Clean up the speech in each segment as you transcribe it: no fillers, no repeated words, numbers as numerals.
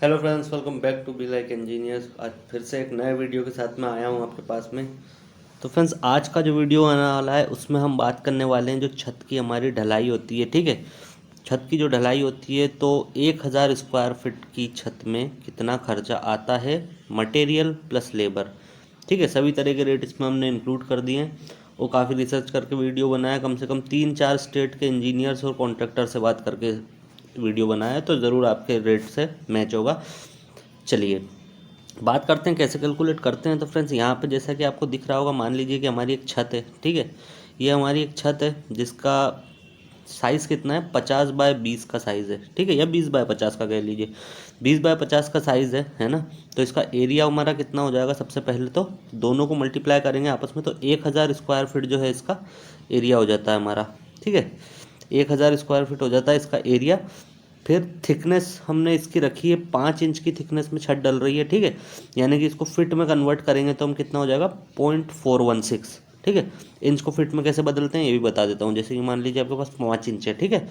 Hello friends, welcome back to be like engineers. आज फिर से एक नए वीडियो के साथ में आया हूँ आपके पास में। तो फ्रेंड्स, आज का जो वीडियो आने वाला है उसमें हम बात करने वाले हैं जो छत की हमारी ढलाई होती है। ठीक है, छत की जो ढलाई होती है तो 1000 स्क्वायर फीट की छत में कितना खर्चा आता है, मटेरियल प्लस लेबर। ठीक है, सभी तरह के रेट इसमें हमने इंक्लूड कर दिए हैं। वो काफ़ी रिसर्च करके वीडियो बनाया, कम से कम 3-4 स्टेट के इंजीनियर्स और कॉन्ट्रैक्टर से बात करके वीडियो बनाया है, तो ज़रूर आपके रेट से मैच होगा। चलिए बात करते हैं कैसे कैलकुलेट करते हैं। तो फ्रेंड्स, यहाँ पे जैसा कि आपको दिख रहा होगा, मान लीजिए कि हमारी एक छत है। ठीक है, ये हमारी एक छत है जिसका साइज़ कितना है, 50 बाय 20 का साइज़ है। ठीक है, या 20 बाय 50 का कह लीजिए, 20 बाय 50 का साइज़ है ना। तो इसका एरिया हमारा कितना हो जाएगा, सबसे पहले तो दोनों को मल्टीप्लाई करेंगे आपस में, तो 1000 स्क्वायर फीट जो है इसका एरिया हो जाता है हमारा। ठीक है, 1000 स्क्वायर फीट हो जाता है इसका एरिया। फिर थिकनेस हमने इसकी रखी है 5 इंच की थिकनेस में छत डल रही है। ठीक है, यानी कि इसको फिट में कन्वर्ट करेंगे तो हम कितना हो जाएगा, 0.416। ठीक है, इंच को फिट में कैसे बदलते हैं ये भी बता देता हूँ। जैसे कि मान लीजिए आपके पास 5 इंच है। ठीक है,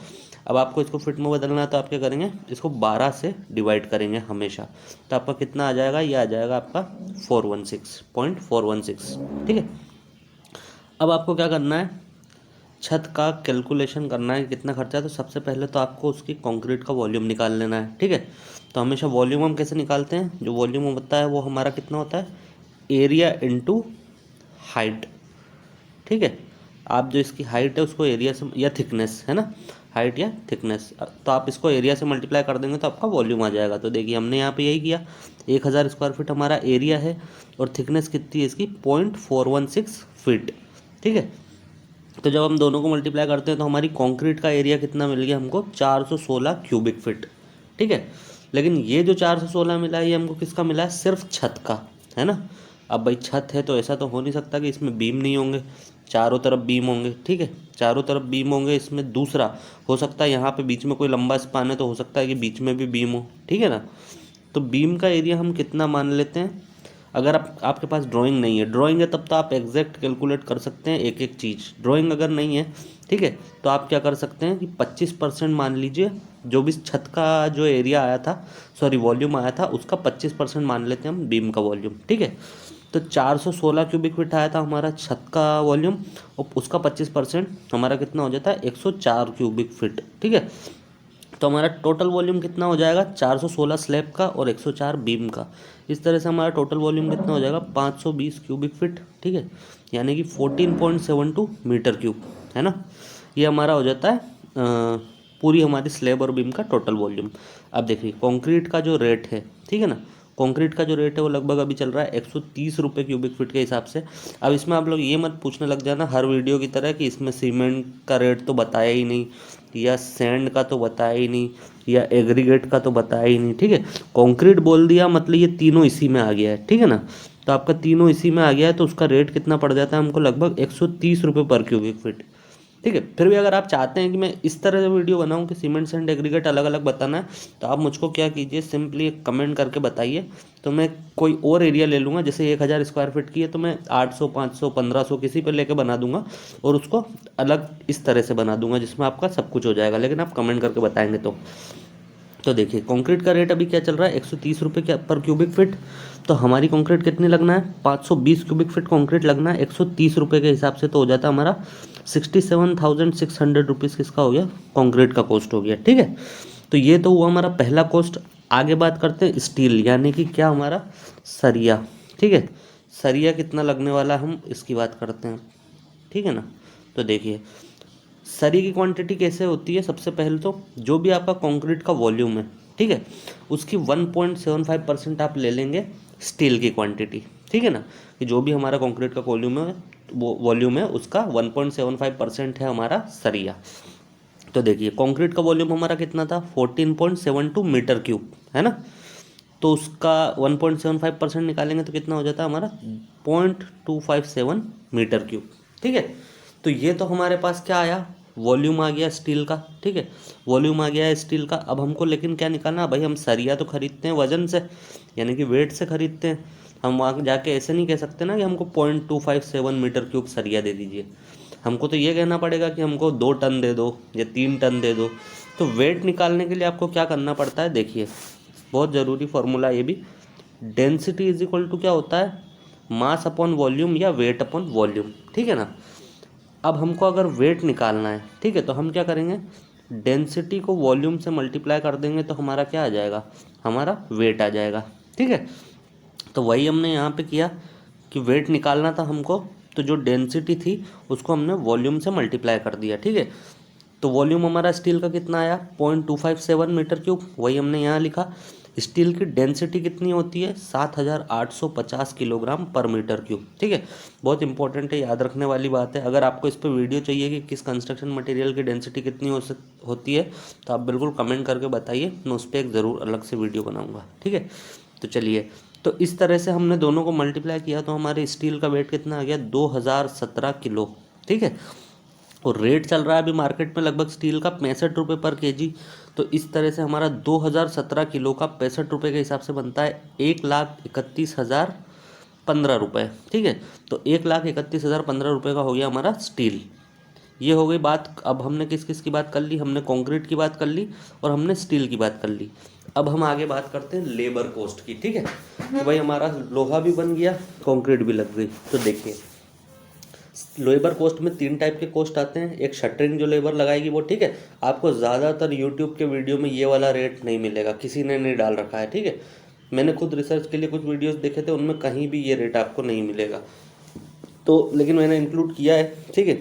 अब आपको इसको फिट में बदलना है तो आप क्या करेंगे, इसको 12 से डिवाइड करेंगे हमेशा। तो आपका कितना आ जाएगा, ये आ जाएगा आपका 416.416। ठीक है, अब आपको क्या करना है, छत का कैलकुलेशन करना है कितना खर्चा है। तो सबसे पहले तो आपको उसकी कंक्रीट का वॉल्यूम निकाल लेना है। ठीक है, तो हमेशा वॉल्यूम हम कैसे निकालते हैं, जो वॉल्यूम होता है वो हमारा कितना होता है, एरिया इनटू हाइट। ठीक है, आप जो इसकी हाइट है उसको एरिया से, या थिकनेस है ना, हाइट या थिकनेस, तो आप इसको एरिया से मल्टीप्लाई कर देंगे तो आपका वॉल्यूम आ जाएगा। तो देखिए हमने यहाँ पे यही किया, 1000 स्क्वायर फीट हमारा एरिया है और थिकनेस कितनी है इसकी, 0.416 फीट। ठीक है, तो जब हम दोनों को मल्टीप्लाई करते हैं तो हमारी कंक्रीट का एरिया कितना मिल गया हमको, 416 क्यूबिक फीट। ठीक है, लेकिन ये जो 416 मिला है ये हमको किसका मिला है, सिर्फ छत का, है ना। अब भाई छत है तो ऐसा तो हो नहीं सकता कि इसमें बीम नहीं होंगे, चारों तरफ बीम होंगे। ठीक है, चारों तरफ बीम होंगे। इसमें दूसरा हो सकता है यहाँ पे बीच में कोई लंबा स्पान है तो हो सकता है कि बीच में भी बीम हो। ठीक है ना, तो बीम का एरिया हम कितना मान लेते हैं। अगर आपके पास ड्राइंग नहीं है, ड्राइंग है तब तो आप एग्जैक्ट कैलकुलेट कर सकते हैं एक एक चीज़। ड्राइंग अगर नहीं है, ठीक है, तो आप क्या कर सकते हैं कि 25% मान लीजिए, जो भी छत का जो एरिया आया था, सॉरी वॉल्यूम आया था, उसका 25% मान लेते हैं हम बीम का वॉल्यूम। ठीक है, तो 416 क्यूबिक फीट आया था हमारा छत का वॉल्यूम, और उसका 25% हमारा कितना हो जाता है, 104 क्यूबिक फीट। ठीक है, तो हमारा टोटल वॉल्यूम कितना हो जाएगा, 416 स्लैब का और 104 बीम का। इस तरह से हमारा टोटल वॉल्यूम कितना हो जाएगा, 520 क्यूबिक फीट। ठीक है, यानी कि 14.72 मीटर क्यूब, है ना। ये हमारा हो जाता है पूरी हमारी स्लैब और बीम का टोटल वॉल्यूम। अब देखिए कंक्रीट का जो रेट है, ठीक है ना, कंक्रीट का जो रेट है वो लगभग अभी चल रहा है 130 रुपये क्यूबिक फीट के हिसाब से। अब इसमें आप लोग ये मत पूछने लग जाना हर वीडियो की तरह कि इसमें सीमेंट का रेट तो बताया ही नहीं, या सैंड का तो बताया ही नहीं, या एग्रीगेट का तो बताया ही नहीं। ठीक है, कंक्रीट बोल दिया मतलब ये तीनों इसी में आ गया है। ठीक है ना, तो आपका तीनों इसी में आ गया है तो उसका रेट कितना पड़ जाता है हमको, लगभग 130 रुपये पर क्यूबिक फीट। ठीक है, फिर भी अगर आप चाहते हैं कि मैं इस तरह से वीडियो बनाऊं कि सीमेंट सैंड एग्रीगेट अलग अलग बताना है, तो आप मुझको क्या कीजिए, सिंपली एक कमेंट करके बताइए, तो मैं कोई और एरिया ले लूँगा। जैसे 1000 स्क्वायर फीट की है तो मैं 800, 500, 1500 किसी पर लेके बना दूंगा, और उसको अलग इस तरह से बना दूंगा जिसमें आपका सब कुछ हो जाएगा, लेकिन आप कमेंट करके बताएंगे तो देखिए कंक्रीट का रेट अभी क्या चल रहा है, 130 रुपये पर क्यूबिक फीट। तो हमारी कंक्रीट कितनी लगना है, 520 क्यूबिक फीट कंक्रीट लगना है 130 रुपये के हिसाब से, तो हो जाता है हमारा 67,600 रुपीज़ किसका हो गया, कंक्रीट का कॉस्ट हो गया। ठीक है, तो ये तो हुआ हमारा पहला कॉस्ट। आगे बात करते हैं स्टील, यानी कि क्या, हमारा सरिया। ठीक है, सरिया कितना लगने वाला हम इसकी बात करते हैं। ठीक है ना, तो देखिए सरी की क्वांटिटी कैसे होती है, सबसे पहले तो जो भी आपका कंक्रीट का वॉल्यूम है, ठीक है, उसकी 1.75% आप ले लेंगे स्टील की क्वांटिटी। ठीक है ना, कि जो भी हमारा कंक्रीट का वॉल्यूम है, वो वॉल्यूम है उसका 1.75% है हमारा सरिया। तो देखिए कंक्रीट का वॉल्यूम हमारा कितना था, 14.72 मीटर क्यूब, है ना। तो उसका 1.75% निकालेंगे तो कितना हो जाता है हमारा, 0.257 मीटर क्यूब। ठीक है, तो ये तो हमारे पास क्या आया, वॉल्यूम आ गया स्टील का। ठीक है, वॉल्यूम आ गया है स्टील का। अब हमको लेकिन क्या निकालना भाई, हम सरिया तो खरीदते हैं वजन से, यानी कि वेट से खरीदते हैं। हम वहाँ जाके ऐसे नहीं कह सकते ना कि हमको 0.257 मीटर क्यूब सरिया दे दीजिए। हमको तो ये कहना पड़ेगा कि हमको 2 टन दे दो या 3 टन दे दो। तो वेट निकालने के लिए आपको क्या करना पड़ता है, देखिए बहुत ज़रूरी फॉर्मूला ये भी। डेंसिटी इज इक्वल टू क्या होता है, मास अपॉन वॉल्यूम या वेट अपॉन वॉल्यूम, ठीक है ना। अब हमको अगर वेट निकालना है, ठीक है, तो हम क्या करेंगे, डेंसिटी को वॉल्यूम से मल्टीप्लाई कर देंगे तो हमारा क्या आ जाएगा, हमारा वेट आ जाएगा, ठीक है। तो वही हमने यहाँ पे किया कि वेट निकालना था हमको, तो जो डेंसिटी थी उसको हमने वॉल्यूम से मल्टीप्लाई कर दिया, ठीक है। तो वॉल्यूम हमारा स्टील का कितना आया, 0.257 मीटर क्यूब, वही हमने यहाँ लिखा। स्टील की डेंसिटी कितनी होती है, 7,850 किलोग्राम पर मीटर क्यूब, ठीक है। बहुत इंपॉर्टेंट है, याद रखने वाली बात है। अगर आपको इस पर वीडियो चाहिए कि किस कंस्ट्रक्शन मटेरियल की डेंसिटी कितनी होती है, तो आप बिल्कुल कमेंट करके बताइए, मैं उस पर एक ज़रूर अलग से वीडियो बनाऊँगा, ठीक है। तो चलिए, तो इस तरह से हमने दोनों को मल्टीप्लाई किया तो हमारे स्टील का वेट कितना आ गया, 2017 किलो, ठीक है। और रेट चल रहा है अभी मार्केट में लगभग स्टील का 65 रुपये पर केजी। तो इस तरह से हमारा 2017 किलो का 65 रुपये के हिसाब से बनता है 1,31,015 रुपये, ठीक है। तो 1,31,015 रुपये का हो गया हमारा स्टील। ये हो गई बात। अब हमने किस किस की बात कर ली, हमने कंक्रीट की बात कर ली और हमने स्टील की बात कर ली। अब हम आगे बात करते हैं लेबर कॉस्ट की, ठीक है। तो भाई हमारा लोहा भी बन गया, कंक्रीट भी लग गई। तो देखिए, लेबर कॉस्ट में 3 टाइप के कॉस्ट आते हैं। एक शटरिंग जो लेबर लगाएगी वो, ठीक है। आपको ज़्यादातर यूट्यूब के वीडियो में ये वाला रेट नहीं मिलेगा, किसी ने नहीं डाल रखा है, ठीक है। मैंने खुद रिसर्च के लिए कुछ वीडियोस देखे थे, उनमें कहीं भी ये रेट आपको नहीं मिलेगा। तो लेकिन मैंने इंक्लूड किया है, ठीक है।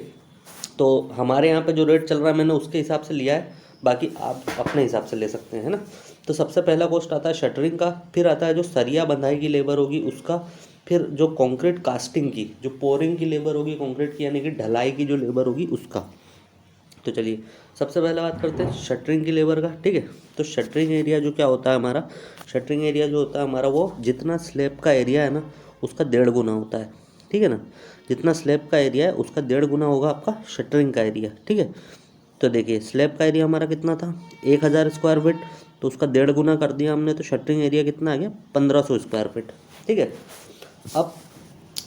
तो हमारे यहाँ पे जो रेट चल रहा है मैंने उसके हिसाब से लिया है, बाकी आप अपने हिसाब से ले सकते हैं, है ना। तो सबसे पहला कॉस्ट आता है शटरिंग का, फिर आता है जो सरिया बंधाई की लेबर होगी उसका, फिर जो कंक्रीट कास्टिंग की, जो पोरिंग की लेबर होगी कंक्रीट की, यानी कि ढलाई की जो लेबर होगी उसका। तो चलिए, सबसे पहले बात करते हैं शटरिंग की लेबर का, ठीक है। तो शटरिंग एरिया जो क्या होता है हमारा, शटरिंग एरिया जो होता है हमारा, वो जितना स्लैब का एरिया है ना उसका 1.5 गुना होता है, ठीक है ना। जितना स्लैब का एरिया है उसका 1.5 गुना होगा आपका शटरिंग का एरिया, ठीक है। तो देखिए, स्लैब का एरिया हमारा कितना था, 1,000 स्क्वायर फीट, तो उसका 1.5 गुना कर दिया हमने, तो शटरिंग एरिया कितना आ गया, 1,500 स्क्वायर फीट, ठीक है। अब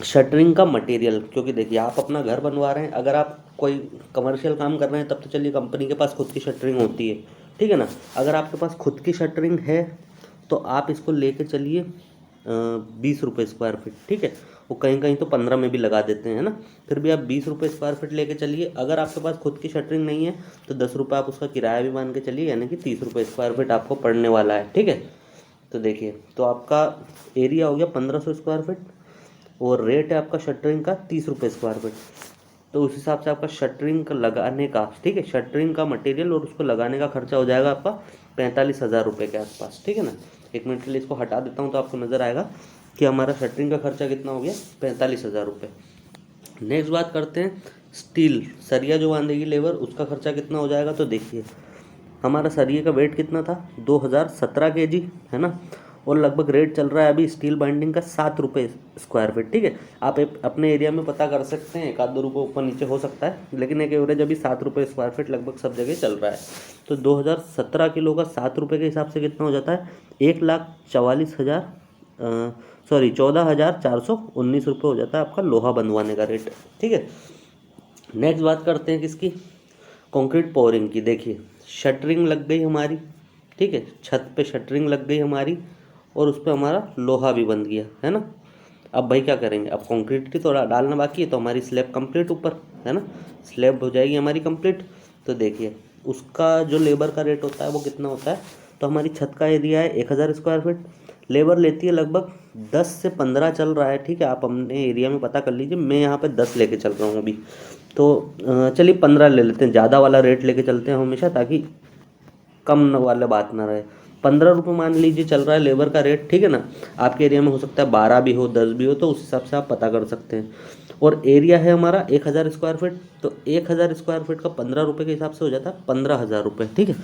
शटरिंग का मटेरियल, क्योंकि देखिए आप अपना घर बनवा रहे हैं, अगर आप कोई कमर्शियल काम कर रहे हैं तब तो चलिए कंपनी के पास खुद की शटरिंग होती है, ठीक है ना। अगर आपके पास खुद की शटरिंग है तो आप इसको लेके चलिए 20 रुपये स्क्वायर फीट, ठीक है। वो कहीं कहीं तो 15 में भी लगा देते हैं ना, फिर भी आप 20 रुपये स्क्वायर फीट लेके चलिए। अगर आपके पास खुद की शटरिंग नहीं है तो 10 रुपये आप उसका किराया भी मान के चलिए, यानी कि 30 रुपये स्क्वायर फीट आपको पड़ने वाला है, ठीक है। तो देखिए, तो आपका एरिया हो गया 1,500 स्क्वायर फीट और रेट है आपका शटरिंग का 30 रुपये स्क्वायर फीट। तो उस हिसाब से आपका शटरिंग का लगाने का, ठीक है, शटरिंग का मटेरियल और उसको लगाने का खर्चा हो जाएगा आपका 45,000 रुपये के आसपास, ठीक है ना। 1 मिनट के लिए इसको हटा देता हूँ तो आपको नज़र आएगा कि हमारा शटरिंग का खर्चा कितना हो गया, 45,000 रुपये। नेक्स्ट बात करते हैं स्टील, सरिया जो बांधेगी लेबर, उसका खर्चा कितना हो जाएगा। तो देखिए, हमारा सरिये का वेट कितना था, 2017 केजी, है ना। और लगभग रेट चल रहा है अभी स्टील बाइंडिंग का 7 रुपये स्क्वायर फीट, ठीक है। आप अपने एरिया में पता कर सकते हैं, 1-2 रुपये ऊपर नीचे हो सकता है, लेकिन एक एवरेज अभी 7 रुपये स्क्वायर फीट लगभग सब जगह चल रहा है। तो 2017 किलो का 7 रुपये के हिसाब से कितना हो जाता है, 1,44,000 सॉरी 14,419 रुपये हो जाता है आपका लोहा बंधवाने का रेट, ठीक है। नेक्स्ट बात करते हैं किसकी, कंक्रीट पोरिंग की। देखिए, शटरिंग लग गई हमारी, ठीक है, छत पे शटरिंग लग गई हमारी और उस पर हमारा लोहा भी बंध गया, है ना। अब भाई क्या करेंगे, अब कंक्रीट की थोड़ा डालना बाकी है, तो हमारी स्लैब कंप्लीट ऊपर, है ना, स्लैब हो जाएगी हमारी कंप्लीट। तो देखिए, उसका जो लेबर का रेट होता है वो कितना होता है। तो हमारी छत का एरिया है 1,000 स्क्वायर फीट, लेबर लेती है लगभग 10 से 15 चल रहा है, ठीक है। आप अपने एरिया में पता कर लीजिए, मैं यहाँ पे 10 लेके चल रहा हूँ अभी। तो चलिए 15 ले लेते हैं, ज़्यादा वाला रेट लेके चलते हैं हमेशा, ताकि कम वाला बात ना रहे। 15 रुपये मान लीजिए चल रहा है लेबर का रेट, ठीक है ना। आपके एरिया में हो सकता है 12 भी हो, 10 भी हो, तो उस हिसाब से आप पता कर सकते हैं। और एरिया है हमारा 1,000 स्क्वायर फीट, तो 1,000 स्क्वायर फीट का 15 रुपये के हिसाब से हो जाता है 15,000 रुपये, ठीक है।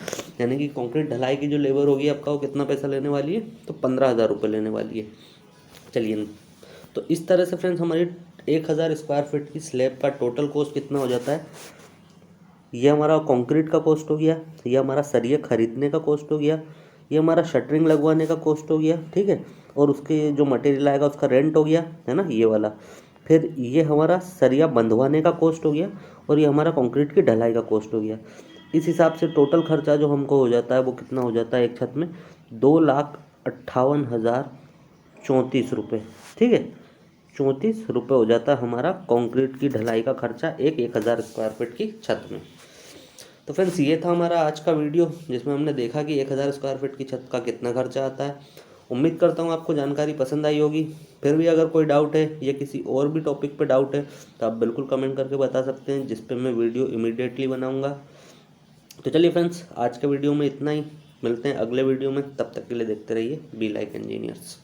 यानी कि कंक्रीट ढलाई की जो लेबर होगी आपका, वो कितना पैसा लेने वाली है, तो 15,000 रुपये लेने वाली है। चलिए, तो इस तरह से फ्रेंड्स हमारी 1,000 स्क्वायर फीट की स्लैब का टोटल कॉस्ट कितना हो जाता है। ये हमारा कंक्रीट का कॉस्ट हो गया, ये हमारा सरिया खरीदने का कॉस्ट हो गया, ये हमारा शटरिंग लगवाने का कॉस्ट हो गया, ठीक है। और उसके जो मटेरियल आएगा उसका रेंट हो गया, है ना, ये वाला। फिर ये हमारा सरिया बंधवाने का कॉस्ट हो गया और ये हमारा कंक्रीट की ढलाई का कॉस्ट हो गया। इस हिसाब से टोटल खर्चा जो हमको हो जाता है वो कितना हो जाता है एक छत में, ₹58,034, ठीक है। 34 रुपये हो जाता है हमारा कंक्रीट की ढलाई का खर्चा एक 1000 स्क्वायर फीट की छत में। तो फ्रेंड्स ये था हमारा आज का वीडियो, जिसमें हमने देखा कि 1000 स्क्वायर फीट की छत का कितना खर्चा आता है। उम्मीद करता हूँ आपको जानकारी पसंद आई होगी। फिर भी अगर कोई डाउट है या किसी और भी टॉपिक पे डाउट है तो आप बिल्कुल कमेंट करके बता सकते हैं, जिस पे मैं वीडियो इमीडिएटली बनाऊँगा। तो चलिए फ्रेंड्स, आज के वीडियो में इतना ही। मिलते हैं अगले वीडियो में, तब तक के लिए देखते रहिए बी लाइक इंजीनियर्स।